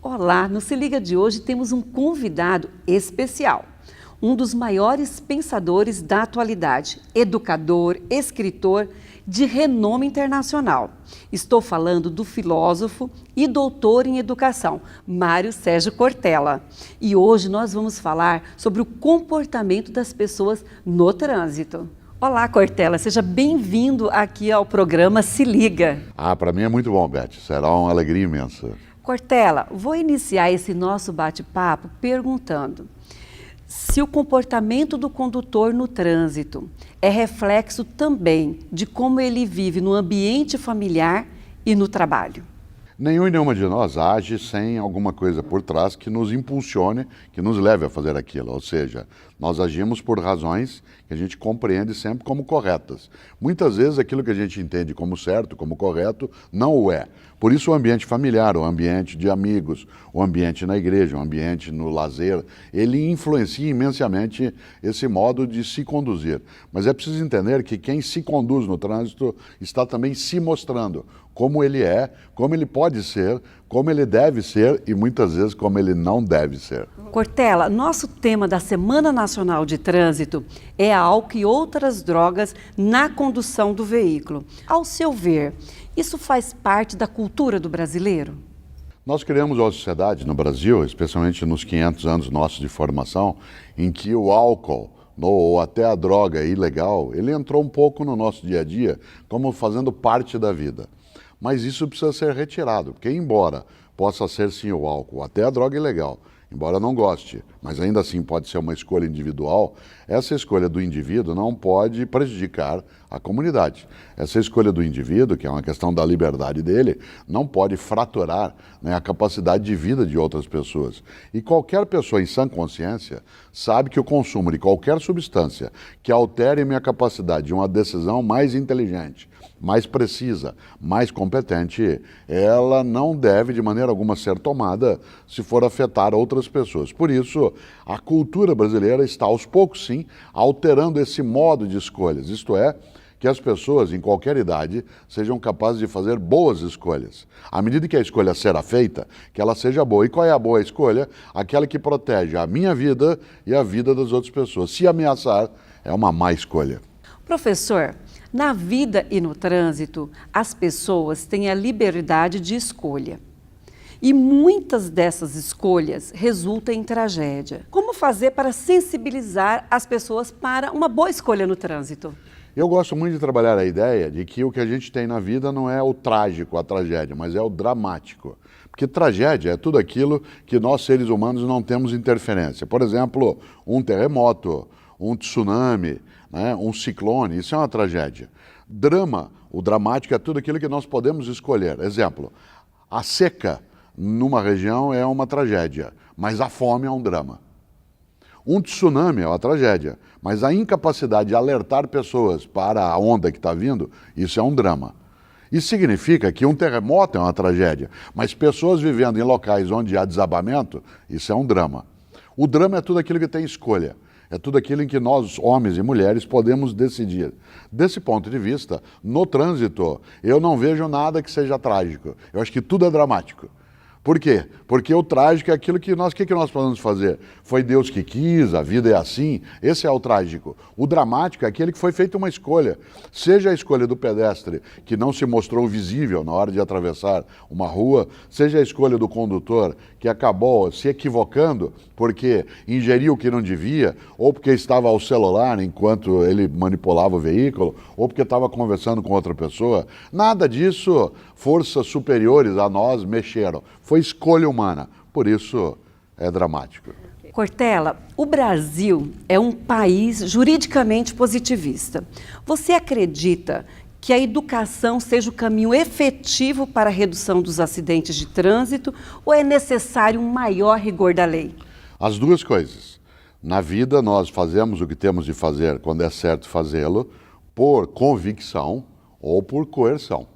Olá, no Se Liga de hoje temos um convidado especial, um dos maiores pensadores da atualidade, educador, escritor de renome internacional. Estou falando do filósofo e doutor em educação, Mário Sérgio Cortella. E hoje nós vamos falar sobre o comportamento das pessoas no trânsito. Olá, Cortella, seja bem-vindo aqui ao programa Se Liga. Para mim é muito bom, Beth, será uma alegria imensa. Cortella, vou iniciar esse nosso bate-papo perguntando se o comportamento do condutor no trânsito é reflexo também de como ele vive no ambiente familiar e no trabalho. Nenhum e nenhuma de nós age sem alguma coisa por trás que nos impulsione, que nos leve a fazer aquilo. Ou seja, nós agimos por razões que a gente compreende sempre como corretas. Muitas vezes aquilo que a gente entende como certo, como correto, não o é. Por isso o ambiente familiar, o ambiente de amigos, o ambiente na igreja, o ambiente no lazer, ele influencia imensamente esse modo de se conduzir. Mas é preciso entender que quem se conduz no trânsito está também se mostrando como ele é, como ele pode ser, como ele deve ser e muitas vezes como ele não deve ser. Cortella, nosso tema da Semana Nacional de Trânsito é álcool e outras drogas na condução do veículo. Ao seu ver, isso faz parte da cultura do brasileiro? Nós criamos uma sociedade no Brasil, especialmente nos 500 anos nossos de formação, em que o álcool ou até a droga ilegal, ele entrou um pouco no nosso dia a dia como fazendo parte da vida. Mas isso precisa ser retirado, porque embora possa ser sim o álcool, até a droga ilegal, embora não goste, mas ainda assim pode ser uma escolha individual, essa escolha do indivíduo não pode prejudicar a comunidade. Essa escolha do indivíduo, que é uma questão da liberdade dele, não pode fraturar, a capacidade de vida de outras pessoas. E qualquer pessoa em sã consciência sabe que o consumo de qualquer substância que altere minha capacidade de uma decisão mais inteligente, mais precisa, mais competente, ela não deve de maneira alguma ser tomada se for afetar outras pessoas. Por isso, a cultura brasileira está aos poucos sim alterando esse modo de escolhas, isto é, que as pessoas em qualquer idade sejam capazes de fazer boas escolhas. À medida que a escolha será feita, que ela seja boa. E qual é a boa escolha? Aquela que protege a minha vida e a vida das outras pessoas. Se ameaçar, é uma má escolha. Professor, na vida e no trânsito, as pessoas têm a liberdade de escolha. E muitas dessas escolhas resultam em tragédia. Como fazer para sensibilizar as pessoas para uma boa escolha no trânsito? Eu gosto muito de trabalhar a ideia de que o que a gente tem na vida não é o trágico, a tragédia, mas é o dramático. Porque tragédia é tudo aquilo que nós, seres humanos, não temos interferência. Por exemplo, um terremoto, um tsunami, um ciclone, isso é uma tragédia. Drama, o dramático é tudo aquilo que nós podemos escolher. Exemplo, a seca numa região é uma tragédia, mas a fome é um drama. Um tsunami é uma tragédia, mas a incapacidade de alertar pessoas para a onda que está vindo, isso é um drama. Isso significa que um terremoto é uma tragédia, mas pessoas vivendo em locais onde há desabamento, isso é um drama. O drama é tudo aquilo que tem escolha. É tudo aquilo em que nós, homens e mulheres, podemos decidir. Desse ponto de vista, no trânsito, eu não vejo nada que seja trágico. Eu acho que tudo é dramático. Por quê? Porque o trágico é aquilo que nós podemos fazer? Foi Deus que quis, a vida é assim, esse é o trágico. O dramático é aquele que foi feita uma escolha. Seja a escolha do pedestre, que não se mostrou visível na hora de atravessar uma rua, seja a escolha do condutor, que acabou se equivocando porque ingeriu o que não devia, ou porque estava ao celular enquanto ele manipulava o veículo, ou porque estava conversando com outra pessoa. Nada disso, forças superiores a nós mexeram. Foi escolha humana, por isso é dramático. Cortella, o Brasil é um país juridicamente positivista. Você acredita que a educação seja o caminho efetivo para a redução dos acidentes de trânsito ou é necessário um maior rigor da lei? As duas coisas. Na vida nós fazemos o que temos de fazer quando é certo fazê-lo, por convicção ou por coerção.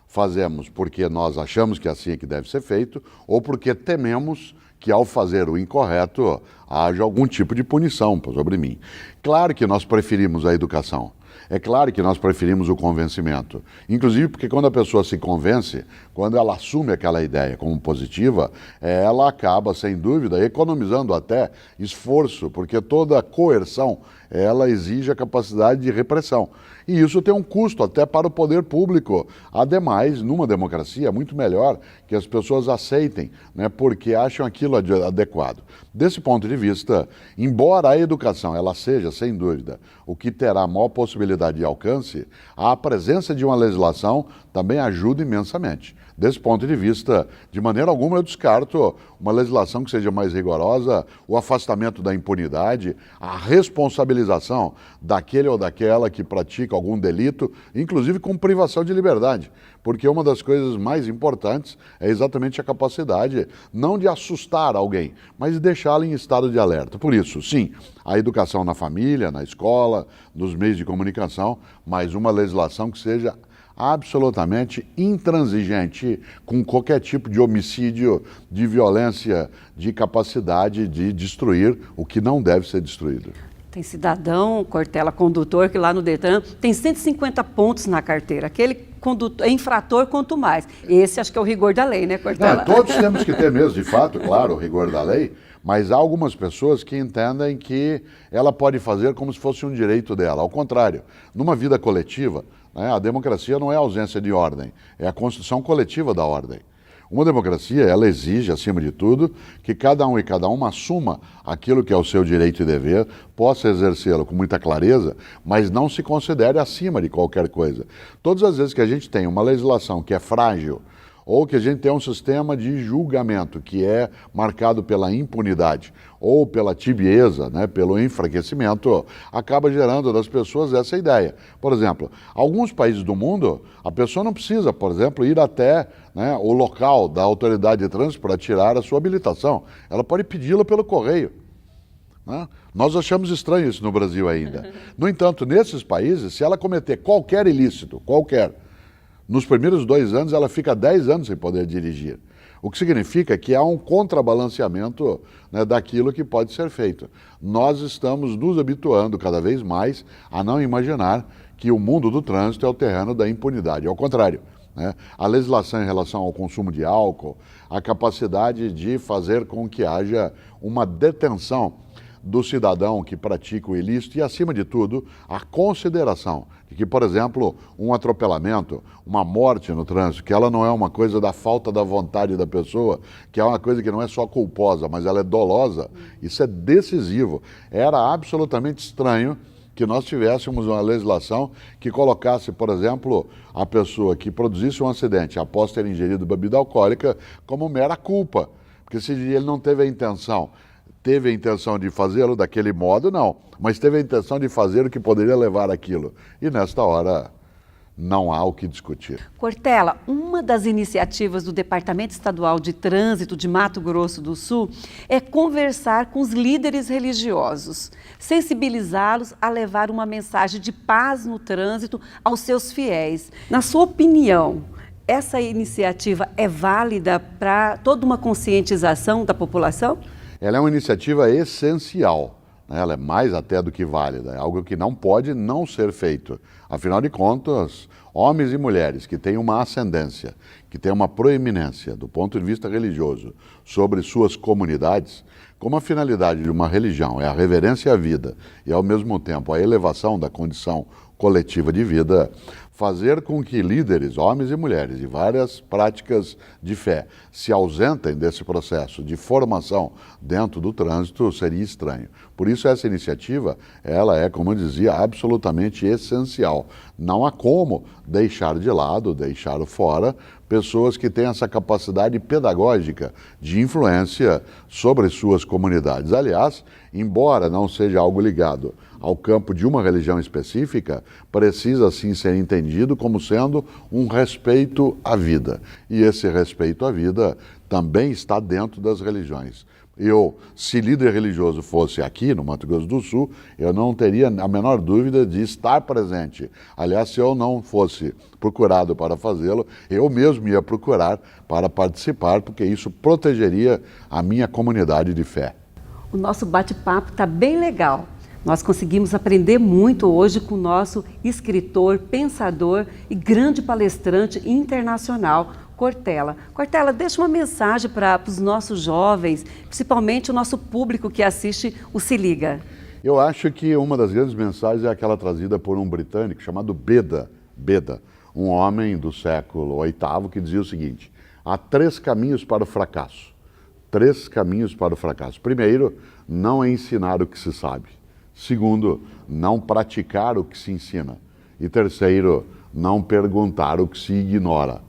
Fazemos porque nós achamos que assim é que deve ser feito ou porque tememos que ao fazer o incorreto haja algum tipo de punição sobre mim. Claro que nós preferimos a educação. É claro que nós preferimos o convencimento, inclusive porque quando a pessoa se convence, quando ela assume aquela ideia como positiva, ela acaba, sem dúvida, economizando até esforço, porque toda coerção, ela exige a capacidade de repressão. E isso tem um custo até para o poder público. Ademais, numa democracia, é muito melhor que as pessoas aceitem, né, porque acham aquilo adequado. Desse ponto de vista, embora a educação ela seja, sem dúvida, o que terá maior possibilidade de alcance, a presença de uma legislação também ajuda imensamente. Desse ponto de vista, de maneira alguma eu descarto uma legislação que seja mais rigorosa, o afastamento da impunidade, a responsabilização daquele ou daquela que pratica algum delito, inclusive com privação de liberdade. Porque uma das coisas mais importantes é exatamente a capacidade, não de assustar alguém, mas de deixá-lo em estado de alerta. Por isso, sim, a educação na família, na escola, nos meios de comunicação, mas uma legislação que seja absolutamente intransigente com qualquer tipo de homicídio, de violência, de capacidade de destruir o que não deve ser destruído. Tem cidadão, Cortella, condutor, que lá no Detran tem 150 pontos na carteira. Aquele condutor, infrator, quanto mais. Esse acho que é o rigor da lei, né, Cortella? Não, todos temos que ter mesmo, de fato, claro, o rigor da lei, mas há algumas pessoas que entendem que ela pode fazer como se fosse um direito dela. Ao contrário, numa vida coletiva, né, a democracia não é a ausência de ordem, é a construção coletiva da ordem. Uma democracia, ela exige, acima de tudo, que cada um e cada uma assuma aquilo que é o seu direito e dever, possa exercê-lo com muita clareza, mas não se considere acima de qualquer coisa. Todas as vezes que a gente tem uma legislação que é frágil, ou que a gente tem um sistema de julgamento que é marcado pela impunidade ou pela tibieza, né, pelo enfraquecimento, acaba gerando das pessoas essa ideia. Por exemplo, alguns países do mundo, a pessoa não precisa, por exemplo, ir até, né, o local da autoridade de trânsito para tirar a sua habilitação. Ela pode pedi-la pelo correio. Né? Nós achamos estranho isso no Brasil ainda. No entanto, nesses países, se ela cometer qualquer ilícito, nos primeiros 2 anos ela fica 10 anos sem poder dirigir. O que significa que há um contrabalanceamento, né, daquilo que pode ser feito. Nós estamos nos habituando cada vez mais a não imaginar que o mundo do trânsito é o terreno da impunidade. Ao contrário, né, a legislação em relação ao consumo de álcool, a capacidade de fazer com que haja uma detenção do cidadão que pratica o ilícito e, acima de tudo, a consideração de que, por exemplo, um atropelamento, uma morte no trânsito, que ela não é uma coisa da falta da vontade da pessoa, que é uma coisa que não é só culposa, mas ela é dolosa, isso é decisivo. Era absolutamente estranho que nós tivéssemos uma legislação que colocasse, por exemplo, a pessoa que produzisse um acidente após ter ingerido bebida alcoólica como mera culpa, porque se ele não teve a intenção de fazê-lo daquele modo, não. Mas teve a intenção de fazer o que poderia levar aquilo. E nesta hora não há o que discutir. Cortella, uma das iniciativas do Departamento Estadual de Trânsito de Mato Grosso do Sul é conversar com os líderes religiosos, sensibilizá-los a levar uma mensagem de paz no trânsito aos seus fiéis. Na sua opinião, essa iniciativa é válida para toda uma conscientização da população? Ela é uma iniciativa essencial, né? Ela é mais até do que válida, é algo que não pode não ser feito. Afinal de contas, homens e mulheres que têm uma ascendência, que têm uma proeminência do ponto de vista religioso sobre suas comunidades, como a finalidade de uma religião é a reverência à vida e, ao mesmo tempo, a elevação da condição coletiva de vida, fazer com que líderes, homens e mulheres de várias práticas de fé, se ausentem desse processo de formação dentro do trânsito seria estranho. Por isso essa iniciativa, ela é, como eu dizia, absolutamente essencial. Não há como deixar de lado, deixar fora pessoas que têm essa capacidade pedagógica de influência sobre suas comunidades. Aliás, embora não seja algo ligado ao campo de uma religião específica, precisa sim ser entendido como sendo um respeito à vida. E esse respeito à vida também está dentro das religiões. Se líder religioso fosse aqui no Mato Grosso do Sul, eu não teria a menor dúvida de estar presente. Aliás, se eu não fosse procurado para fazê-lo, eu mesmo ia procurar para participar, porque isso protegeria a minha comunidade de fé. O nosso bate-papo está bem legal, Nós conseguimos aprender muito hoje com o nosso escritor, pensador e grande palestrante internacional, Cortella. Cortella, deixa uma mensagem para os nossos jovens, principalmente o nosso público que assiste o Se Liga. Eu acho que uma das grandes mensagens é aquela trazida por um britânico chamado Beda, um homem do século VIII que dizia o seguinte: há 3 caminhos para o fracasso. 3 caminhos para o fracasso. Primeiro, não ensinar o que se sabe. Segundo, não praticar o que se ensina. E terceiro, não perguntar o que se ignora.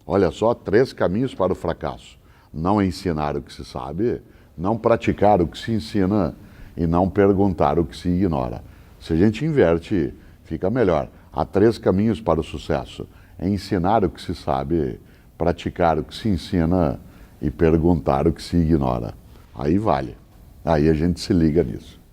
Olha só, 3 caminhos para o fracasso. Não ensinar o que se sabe, não praticar o que se ensina e não perguntar o que se ignora. Se a gente inverte, fica melhor. Há 3 caminhos para o sucesso: é ensinar o que se sabe, praticar o que se ensina e perguntar o que se ignora. Aí vale. Aí a gente se liga nisso.